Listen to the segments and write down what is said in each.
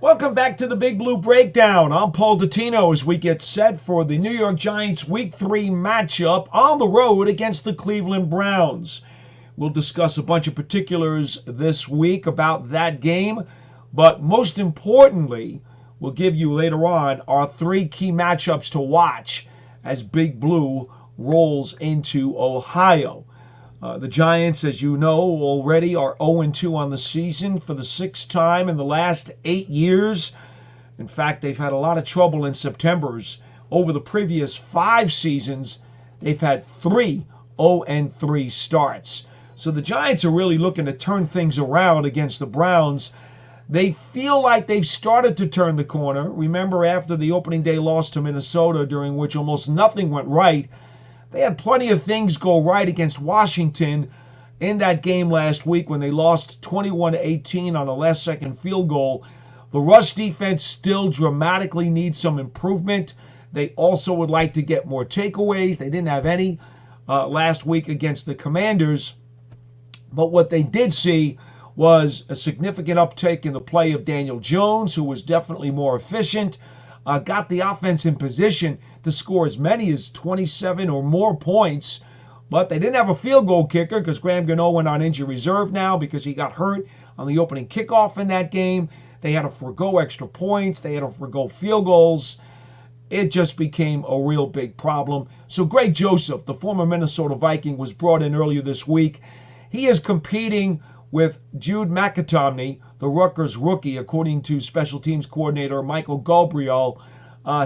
Welcome back to the Big Blue Breakdown. I'm Paul Dottino as we get set for the New York Giants Week 3 matchup on the road against the Cleveland Browns. We'll discuss a bunch of particulars this week about that game, but most importantly, we'll give you later on our 3 key matchups to watch as Big Blue rolls into Ohio. The Giants, as you know already, are 0-2 on the season for the 6th time in the last 8 years. In fact, they've had a lot of trouble in Septembers. Over the previous 5 seasons, they've had 3 0-3 starts. So the Giants are really looking to turn things around against the Browns. They feel like they've started to turn the corner. Remember, after the opening day loss to Minnesota, during which almost nothing went right, they had plenty of things go right against Washington in that game last week when they lost 21-18 on a last-second field goal. The rush defense still dramatically needs some improvement. They also would like to get more takeaways. They didn't have any last week against the Commanders. But what they did see was a significant uptick in the play of Daniel Jones, who was definitely more efficient. Got the offense in position to score as many as 27 or more points, but they didn't have a field goal kicker because Graham Gano went on injury reserve now because he got hurt on the opening kickoff in that game. They had to forego extra points. They had to forego field goals. It just became a real big problem. So Greg Joseph, the former Minnesota Viking, was brought in earlier this week. He is competing with Jude McAtomney, the Rutgers rookie, according to special teams coordinator Michael Gabriel.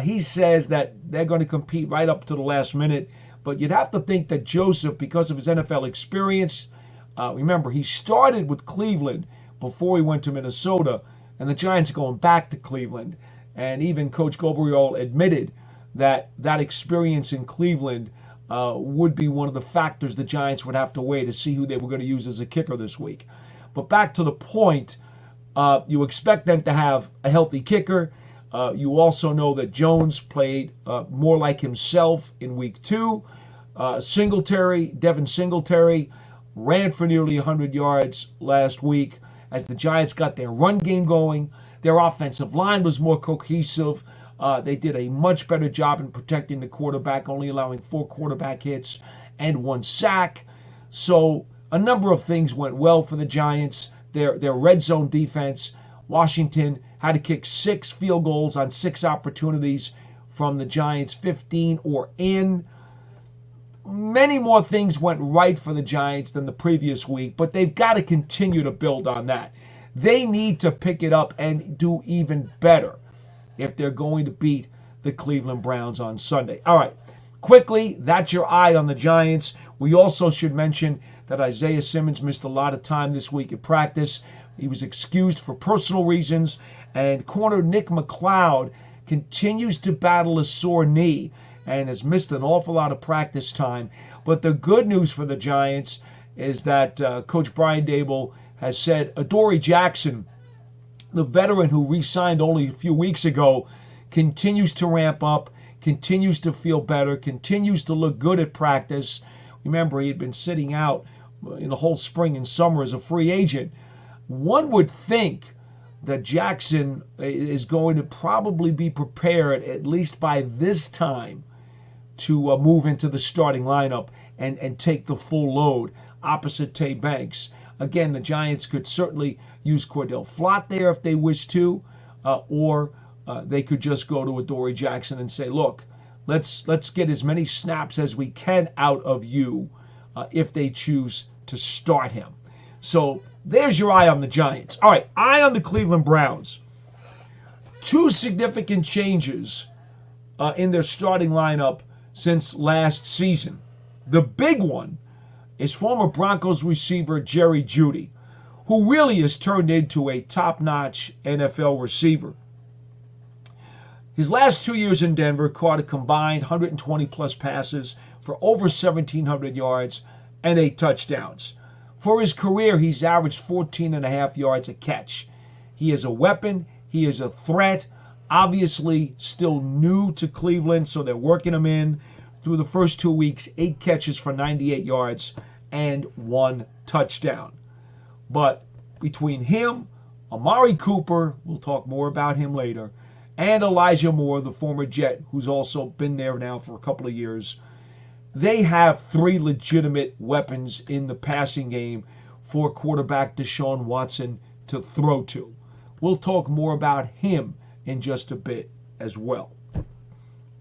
He says that they're going to compete right up to the last minute. But you'd have to think that Joseph, because of his NFL experience, remember, he started with Cleveland before he went to Minnesota, and the Giants are going back to Cleveland. And even Coach Gabriel admitted that that experience in Cleveland would be one of the factors the Giants would have to weigh to see who they were going to use as a kicker this week. But back to the point, you expect them to have a healthy kicker. You also know that Jones played more like himself in week 2. Devin Singletary, ran for nearly 100 yards last week as the Giants got their run game going. Their offensive line was more cohesive. They did a much better job in protecting the quarterback, only allowing 4 quarterback hits and 1 sack. So a number of things went well for the Giants. Their red zone defense, Washington had to kick 6 field goals on 6 opportunities from the Giants' 15 or in. Many more things went right for the Giants than the previous week, but they've got to continue to build on that. They need to pick it up and do even better if they're going to beat the Cleveland Browns on Sunday. All right, quickly, that's your eye on the Giants. We also should mention that Isaiah Simmons missed a lot of time this week at practice. He was excused for personal reasons, and corner Nick McLeod continues to battle a sore knee and has missed an awful lot of practice time. But the good news for the Giants is that Coach Brian Daboll has said Adoree Jackson, the veteran who re-signed only a few weeks ago, continues to ramp up, continues to feel better, continues to look good at practice. Remember, he had been sitting out in the whole spring and summer as a free agent. One would think that Jackson is going to probably be prepared, at least by this time, to move into the starting lineup and take the full load opposite Tay Banks. Again, the Giants could certainly use Cordell Flott there if they wish to, or they could just go to Adoree Jackson and say, look, let's get as many snaps as we can out of you if they choose to start him. So there's your eye on the Giants. All right, eye on the Cleveland Browns. 2 significant changes in their starting lineup since last season. The big one is former Broncos receiver Jerry Jeudy, who really has turned into a top-notch NFL receiver. His last 2 years in Denver caught a combined 120-plus passes for over 1,700 yards and 8 touchdowns. For his career, he's averaged 14.5 yards a catch. He is a weapon. He is a threat. Obviously, still new to Cleveland, so they're working him in. Through the first 2 weeks, 8 catches for 98 yards and 1 touchdown. But between him, Amari Cooper, we'll talk more about him later, and Elijah Moore, the former Jet, who's also been there now for a couple of years. They have three legitimate weapons in the passing game for quarterback Deshaun Watson to throw to. We'll talk more about him in just a bit as well.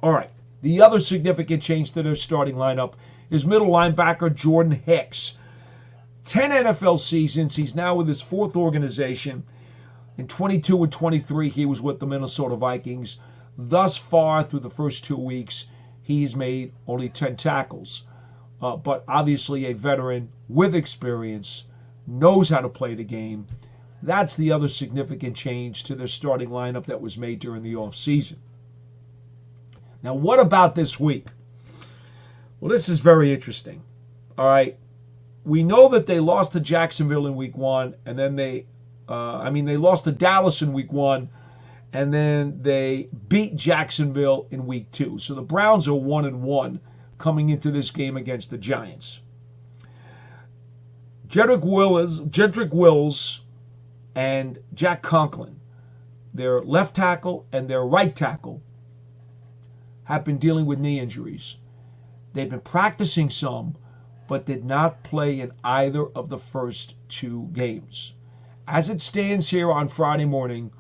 All right, the other significant change to their starting lineup is middle linebacker Jordan Hicks. 10 NFL seasons, he's now with his fourth organization. In 22 and 23, he was with the Minnesota Vikings. Thus far, through the first 2 weeks, he's made only 10 tackles. But obviously a veteran with experience, knows how to play the game. That's the other significant change to their starting lineup that was made during the offseason. Now, what about this week? Well, this is very interesting. All right. We know that they lost to Jacksonville in week 1, and then they lost to Dallas in week 1, and then they beat Jacksonville in week 2. So the Browns are 1-1 coming into this game against the Giants. Jedrick Wills and Jack Conklin, their left tackle and their right tackle, have been dealing with knee injuries. They've been practicing some, but did not play in either of the first 2 games. As it stands here on Friday morning,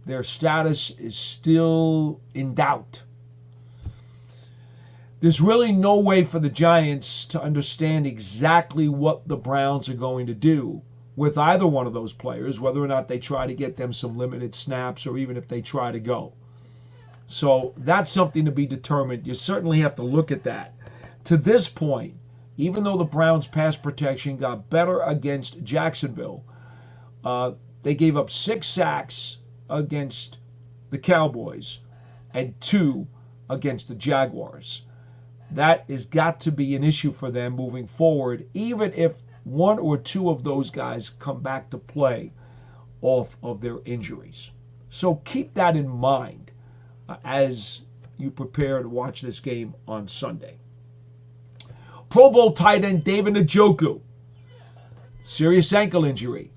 their status is still in doubt. There's really no way for the Giants to understand exactly what the Browns are going to do with either one of those players, whether or not they try to get them some limited snaps or even if they try to go. So that's something to be determined. You certainly have to look at that. To this point, even though the Browns' pass protection got better against Jacksonville, they gave up 6 sacks against the Cowboys and 2 against the Jaguars. That has got to be an issue for them moving forward, even if 1 or 2 of those guys come back to play off of their injuries. So keep that in mind as you prepare to watch this game on Sunday. Pro Bowl tight end David Njoku, serious ankle injury.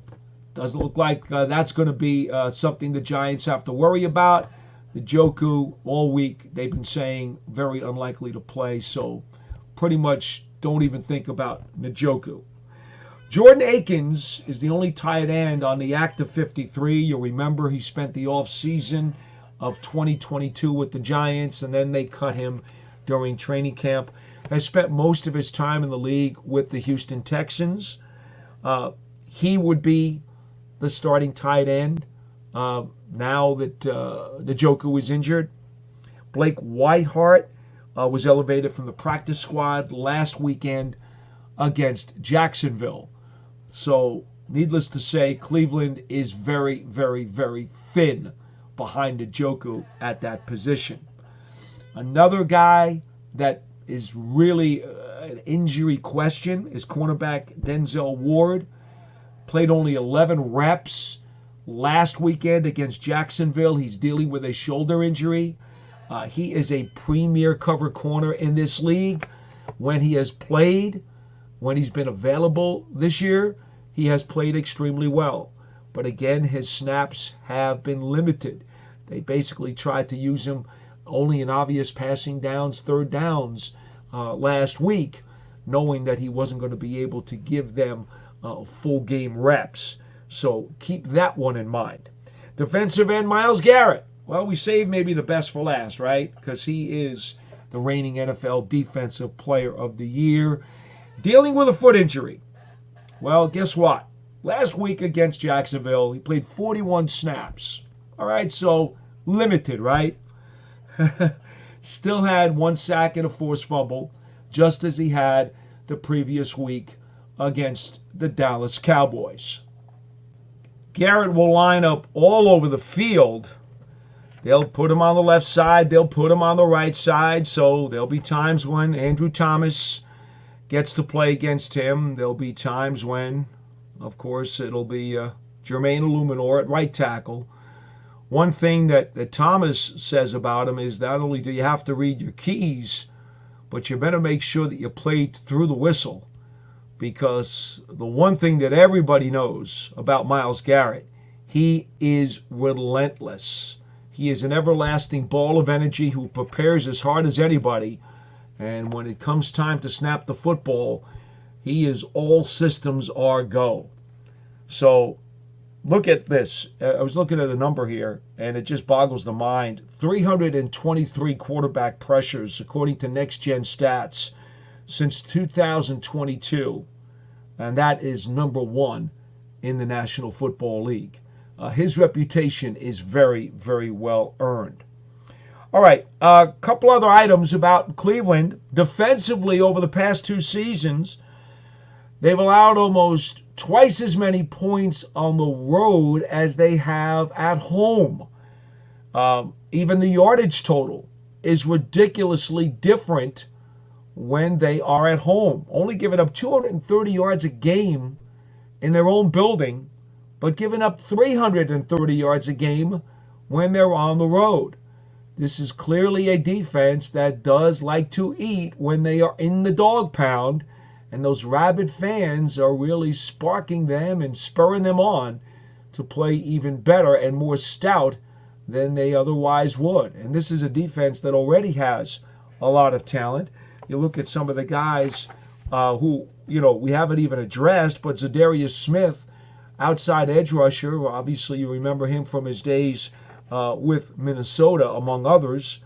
Doesn't look like that's going to be something the Giants have to worry about. Njoku, all week, they've been saying very unlikely to play, so pretty much don't even think about Njoku. Jordan Akins is the only tight end on the active 53. You'll remember he spent the offseason of 2022 with the Giants, and then they cut him during training camp. Has spent most of his time in the league with the Houston Texans. He would be the starting tight end now that Njoku is injured. Blake Whiteheart was elevated from the practice squad last weekend against Jacksonville. So, needless to say, Cleveland is very, very, very thin behind Njoku at that position. Another guy that is really an injury question is cornerback Denzel Ward. Played only 11 reps last weekend against Jacksonville. He's dealing with a shoulder injury. He is a premier cover corner in this league. When he has played, when he's been available this year, he has played extremely well. But again, his snaps have been limited. They basically tried to use him only in obvious passing downs, third downs last week, knowing that he wasn't going to be able to give them full game reps. So keep that one in mind. Defensive end Myles Garrett. Well, we saved maybe the best for last, right? Because he is the reigning NFL Defensive Player of the Year. Dealing with a foot injury. Well, guess what? Last week against Jacksonville, he played 41 snaps. All right, so limited, right? Still had 1 sack and a forced fumble, just as he had the previous week against the Dallas Cowboys. Garrett will line up all over the field. They'll put him on the left side. They'll put him on the right side. So there'll be times when Andrew Thomas gets to play against him. There'll be times when, of course, it'll be Jermaine Illuminor at right tackle. One thing that Thomas says about him is not only do you have to read your keys, but you better make sure that you play through the whistle. Because the one thing that everybody knows about Myles Garrett, He is relentless. He is an everlasting ball of energy who prepares as hard as anybody. And when it comes time to snap the football, he is all systems are go. So look at this. I was looking at a number here, and it just boggles the mind. 323 quarterback pressures, according to Next Gen Stats, since 2022. And that is number one in the National Football League. His reputation is very, very well earned. All right, a couple other items about Cleveland. Defensively, over the past two seasons, they've allowed almost twice as many points on the road as they have at home. Even the yardage total is ridiculously different when they are at home. Only giving up 230 yards a game in their own building, but giving up 330 yards a game when they're on the road. This is clearly a defense that does like to eat when they are in the dog pound, and those rabid fans are really sparking them and spurring them on to play even better and more stout than they otherwise would. And this is a defense that already has a lot of talent. You look at some of the guys who, we haven't even addressed, but Zadarius Smith, outside edge rusher, obviously you remember him from his days with Minnesota, among others.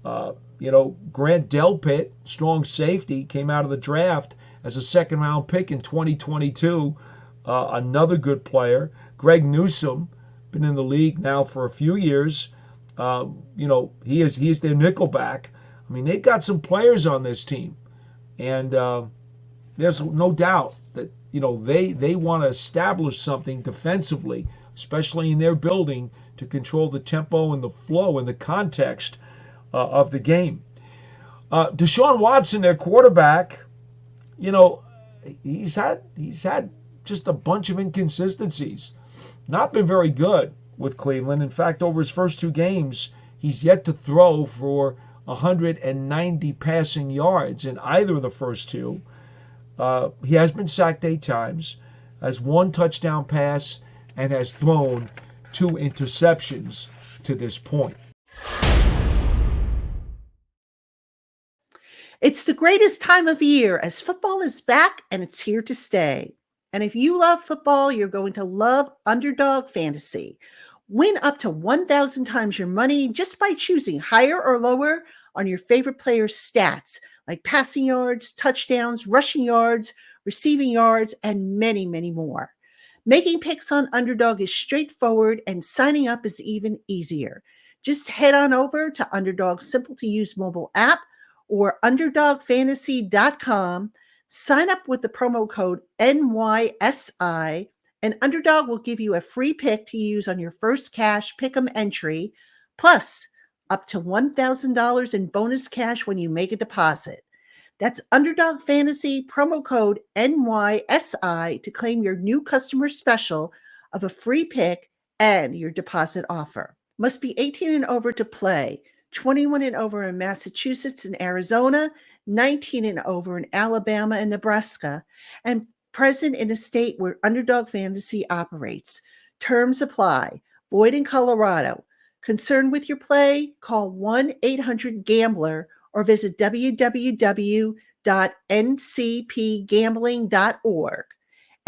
Grant Delpit, strong safety, came out of the draft as a second-round pick in 2022. Another good player. Greg Newsome, been in the league now for a few years. He is their nickelback. I mean, they've got some players on this team. And there's no doubt that, they want to establish something defensively, especially in their building, to control the tempo and the flow and the context of the game. Deshaun Watson, their quarterback, he's had just a bunch of inconsistencies. Not been very good with Cleveland. In fact, over his first two games, he's yet to throw for 190 passing yards in either of the first two. He has been sacked 8 times, has 1 touchdown pass, and has thrown 2 interceptions to this point. It's the greatest time of year as football is back and it's here to stay. And if you love football, you're going to love Underdog Fantasy. Win up to 1,000 times your money just by choosing higher or lower on your favorite player's stats, like passing yards, touchdowns, rushing yards, receiving yards, and many, many more. Making picks on Underdog is straightforward and signing up is even easier. Just head on over to Underdog's simple-to-use mobile app or underdogfantasy.com. Sign up with the promo code NYSI, and Underdog will give you a free pick to use on your first cash pick'em entry, plus up to $1,000 in bonus cash when you make a deposit. That's Underdog Fantasy, promo code NYSI to claim your new customer special of a free pick and your deposit offer. Must be 18 and over to play. 21 and over in Massachusetts and Arizona, 19 and over in Alabama and Nebraska, and present in a state where Underdog Fantasy operates. Terms apply. Void in Colorado. Concerned with your play? Call 1-800-GAMBLER or visit www.ncpgambling.org.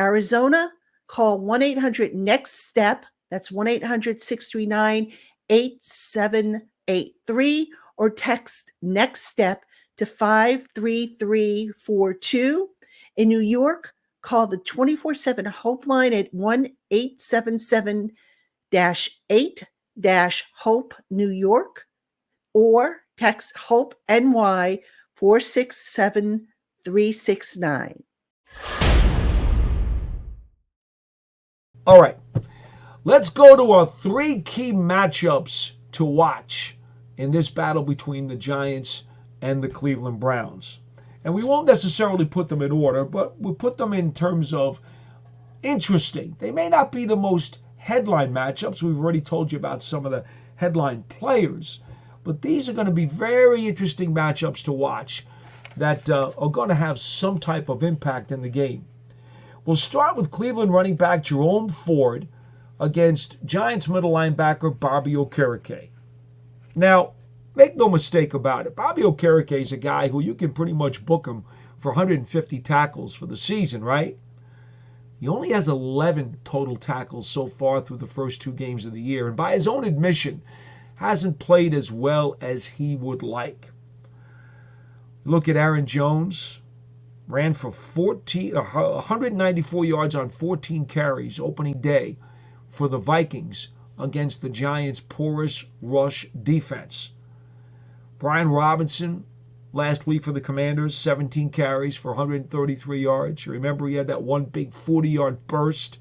Arizona, call 1-800-NEXT-STEP. That's 1-800-639-8783 or text Next Step to 53342. In New York, call the 24/7 Hope line at 1-877-8 New York or text Hope NY 467369. All right, let's go to our 3 key matchups to watch in this battle between the Giants and the Cleveland Browns. And we won't necessarily put them in order, but we'll put them in terms of interesting. They may not be the most headline matchups. We've already told you about some of the headline players. But these are going to be very interesting matchups to watch that are going to have some type of impact in the game. We'll start with Cleveland running back Jerome Ford against Giants middle linebacker Bobby Okereke. Now, make no mistake about it, Bobby Okereke is a guy who you can pretty much book him for 150 tackles for the season, right? He only has 11 total tackles so far through the first 2 games of the year, and by his own admission, hasn't played as well as he would like. Look at Aaron Jones, ran for 194 yards on 14 carries opening day for the Vikings against the Giants' porous rush defense. Brian Robinson, last week for the Commanders, 17 carries for 133 yards. You remember he had that one big 40-yard burst.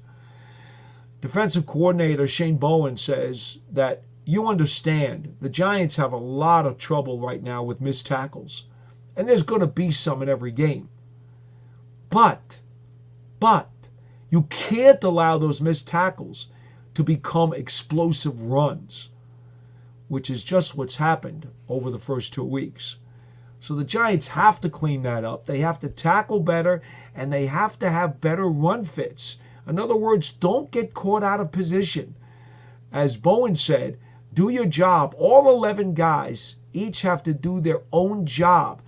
Defensive coordinator Shane Bowen says that you understand the Giants have a lot of trouble right now with missed tackles, and there's going to be some in every game. But you can't allow those missed tackles to become explosive runs, which is just what's happened over the first 2 weeks. So the Giants have to clean that up. They have to tackle better, and they have to have better run fits. In other words, don't get caught out of position. As Bowen said, do your job. All 11 guys each have to do their own job.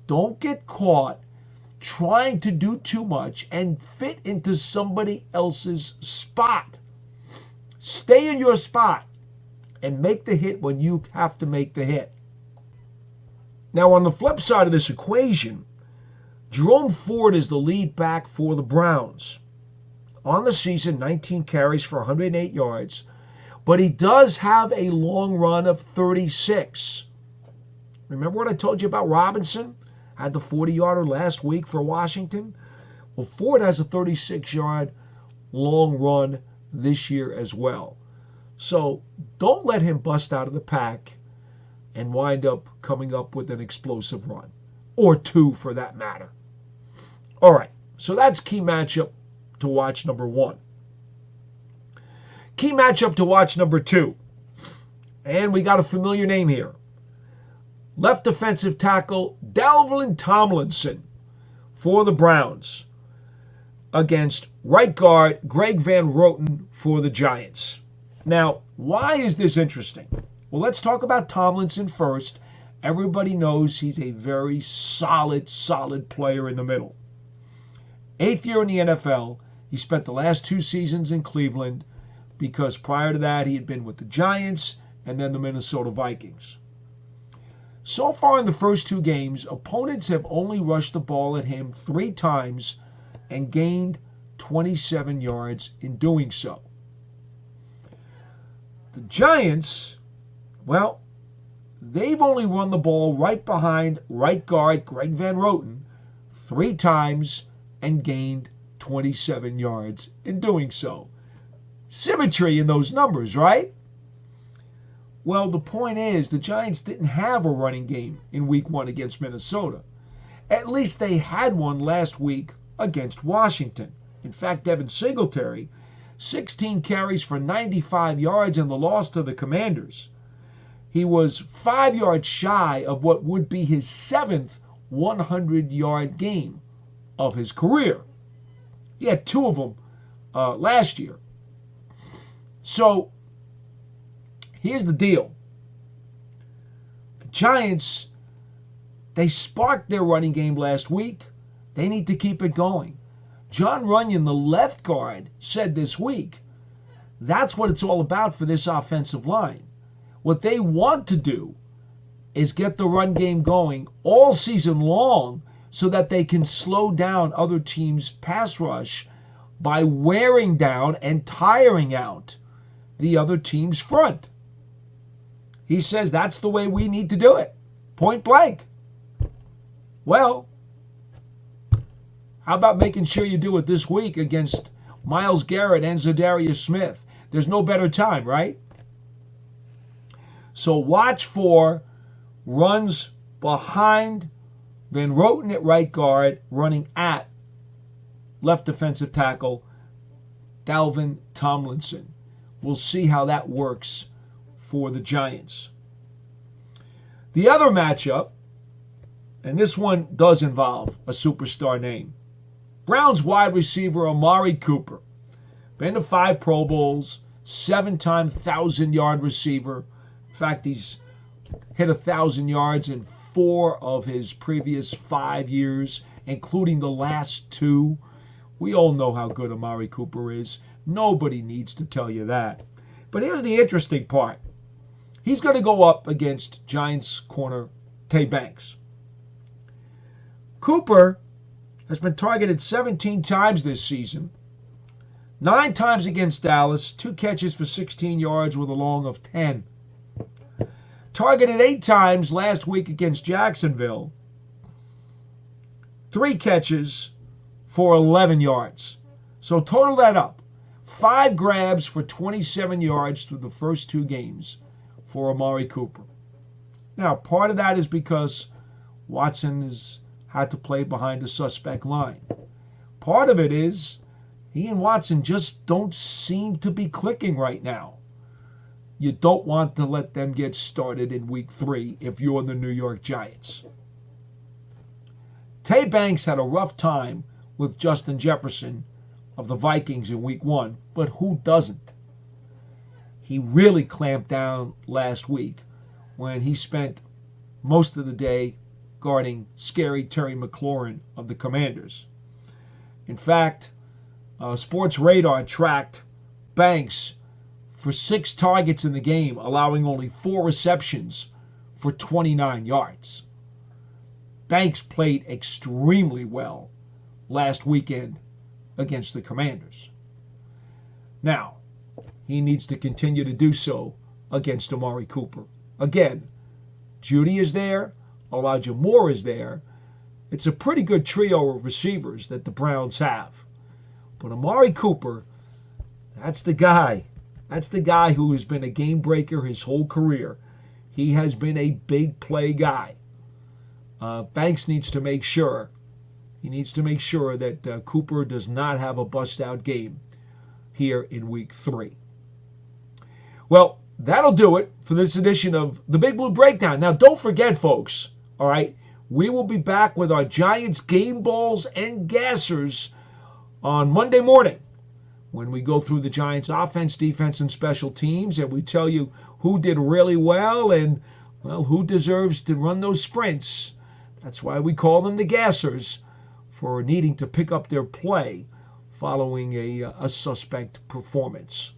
Don't get caught trying to do too much and fit into somebody else's spot. Stay in your spot and make the hit when you have to make the hit. Now, on the flip side of this equation, Jerome Ford is the lead back for the Browns. On the season, 19 carries for 108 yards, but he does have a long run of 36. Remember what I told you about Robinson? Had the 40-yarder last week for Washington. Well, Ford has a 36-yard long run this year as well. So don't let him bust out of the pack and wind up coming up with an explosive run, or 2 for that matter. All right, so that's key matchup to watch number 1. Key matchup to watch number 2. And we got a familiar name here. Left defensive tackle Dalvin Tomlinson for the Browns against right guard Greg Van Roten for the Giants. Now, why is this interesting? Well, let's talk about Tomlinson first. Everybody knows he's a very solid player in the middle. 8th year in the NFL. He spent the last 2 seasons in Cleveland because prior to that he had been with the Giants and then the Minnesota Vikings. So far in the first 2 games, opponents have only rushed the ball at him 3 times and gained 27 yards in doing so. The Giants, well, they've only run the ball right behind right guard Greg Van Roten 3 times and gained 27 yards in doing so. Symmetry in those numbers, right? Well, the point is the Giants didn't have a running game in week 1 against Minnesota. At least they had one last week against Washington. In fact, Devin Singletary, 16 carries for 95 yards in the loss to the Commanders. He was 5 yards shy of what would be his 7th 100-yard game of his career. He had 2 of them last year. So, here's the deal. The Giants, they sparked their running game last week. They need to keep it going. John Runyon, the left guard, said this week, that's what it's all about for this offensive line. What they want to do is get the run game going all season long so that they can slow down other teams' pass rush by wearing down and tiring out the other team's front. He says that's the way we need to do it. Point blank. Well, how about making sure you do it this week against Myles Garrett and Zadarius Smith? There's no better time, right? So watch for runs behind Van Roten at right guard, running at left defensive tackle Dalvin Tomlinson. We'll see how that works for the Giants. The other matchup, and this one does involve a superstar name. Browns wide receiver Amari Cooper. Been to 5 Pro Bowls, 7-time 1,000-yard receiver. In fact, he's hit 1,000 yards in 4 of his previous 5 years, including the last 2. We all know how good Amari Cooper is. Nobody needs to tell you that. But here's the interesting part. He's going to go up against Giants corner Tay Banks. Cooper has been targeted 17 times this season. 9 times against Dallas, 2 catches for 16 yards with a long of 10. Targeted 8 times last week against Jacksonville. 3 catches for 11 yards. So total that up. 5 grabs for 27 yards through the first 2 games for Amari Cooper. Now, part of that is because Watson has had to play behind a suspect line. Part of it is he and Watson just don't seem to be clicking right now. You don't want to let them get started in week 3 if you're the New York Giants. Tay Banks had a rough time with Justin Jefferson of the Vikings in week 1, but who doesn't? He really clamped down last week when he spent most of the day guarding scary Terry McLaurin of the Commanders. In fact, Sports Radar tracked Banks for 6 targets in the game, allowing only 4 receptions for 29 yards. Banks played extremely well last weekend against the Commanders. Now, he needs to continue to do so against Amari Cooper. Again, Judy is there, Elijah Moore is there. It's a pretty good trio of receivers that the Browns have. But Amari Cooper, that's the guy. That's the guy who has been a game breaker his whole career. He has been a big play guy. Banks needs to make sure. He needs to make sure that Cooper does not have a bust-out game here in week 3. Well, that'll do it for this edition of the Big Blue Breakdown. Now, don't forget, folks, all right, we will be back with our Giants game balls and gassers on Monday morning when we go through the Giants offense, defense, and special teams, and we tell you who did really well and, well, who deserves to run those sprints. That's why we call them the gassers, for needing to pick up their play following a suspect performance.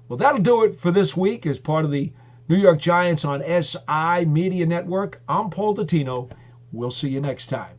Well, that'll do it for this week as part of the New York Giants on SI Media Network. I'm Paul Dottino. We'll see you next time.